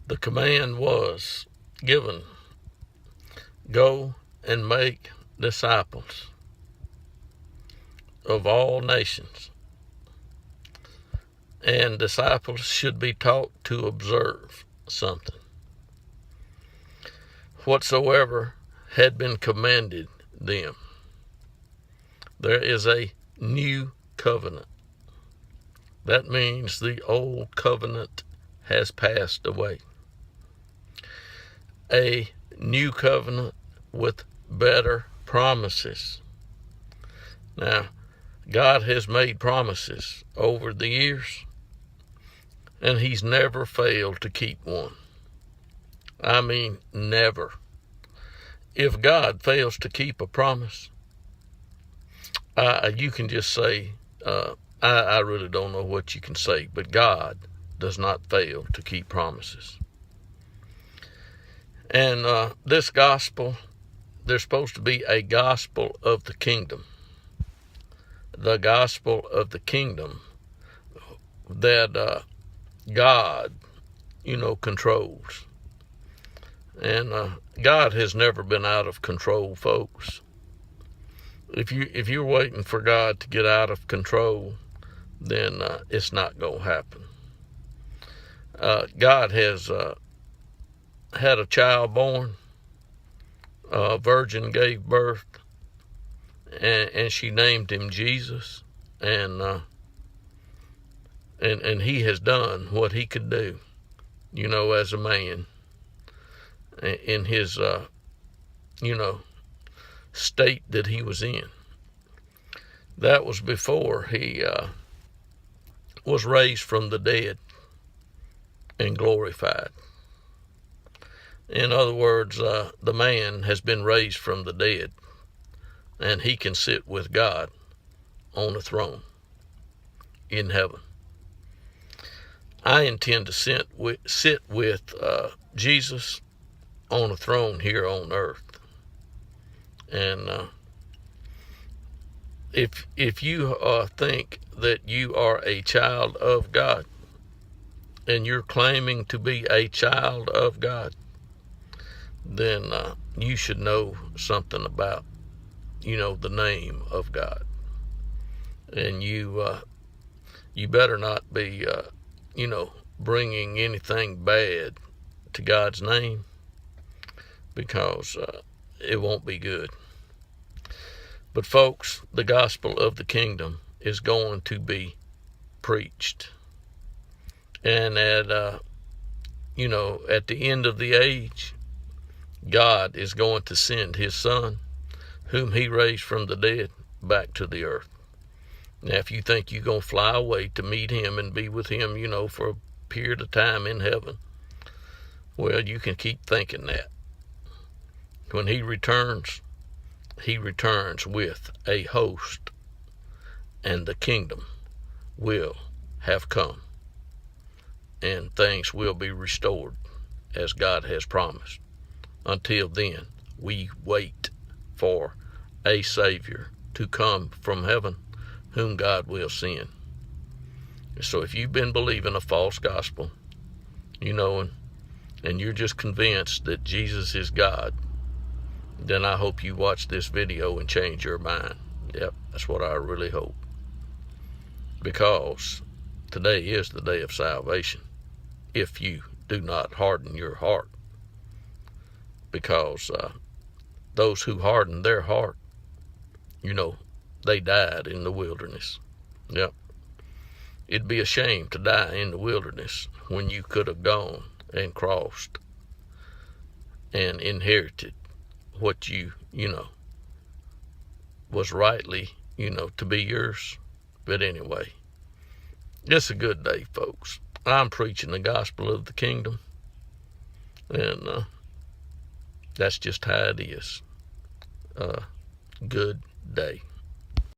The command was given, go and make disciples of all nations. And disciples should be taught to observe something. Whatsoever had been commanded them. There is a new covenant. That means the old covenant has passed away. A new covenant with better promises. Now, God has made promises over the years, and He's never failed to keep one. I mean, never. If God fails to keep a promise, you can just say, I really don't know what you can say, but God does not fail to keep promises. And this gospel, there's supposed to be a gospel of the kingdom. The gospel of the kingdom that God, controls. And God has never been out of control, folks. If you're waiting for God to get out of control, then it's not going to happen. God has had a child born. A virgin gave birth, and she named him Jesus. And he has done what he could do, as a man in his, state that he was in. That was before he was raised from the dead and glorified. In other words, the man has been raised from the dead, and he can sit with God on a throne in heaven. I intend to sit with Jesus on a throne here on earth. And if you think that you are a child of God, and you're claiming to be a child of God, then you should know something about, the name of God. And you better not be, bringing anything bad to God's name, because it won't be good. But folks, the gospel of the kingdom is going to be preached. And at the end of the age, God is going to send His Son, whom He raised from the dead, back to the earth. Now, if you think you're going to fly away to meet Him and be with Him, for a period of time in heaven, well, you can keep thinking that. When He returns with a host, and the kingdom will have come, and things will be restored as God has promised. Until then, we wait for a Savior to come from heaven, whom God will send. So if you've been believing a false gospel, and you're just convinced that Jesus is God, then I hope you watch this video and change your mind. Yep, that's what I really hope. Because today is the day of salvation, if you do not harden your heart. Because those who hardened their heart, they died in the wilderness. Yep. It'd be a shame to die in the wilderness when you could have gone and crossed and inherited what you was rightly, to be yours. But anyway, it's a good day, folks. I'm preaching the gospel of the kingdom, and that's just how it is. Good day.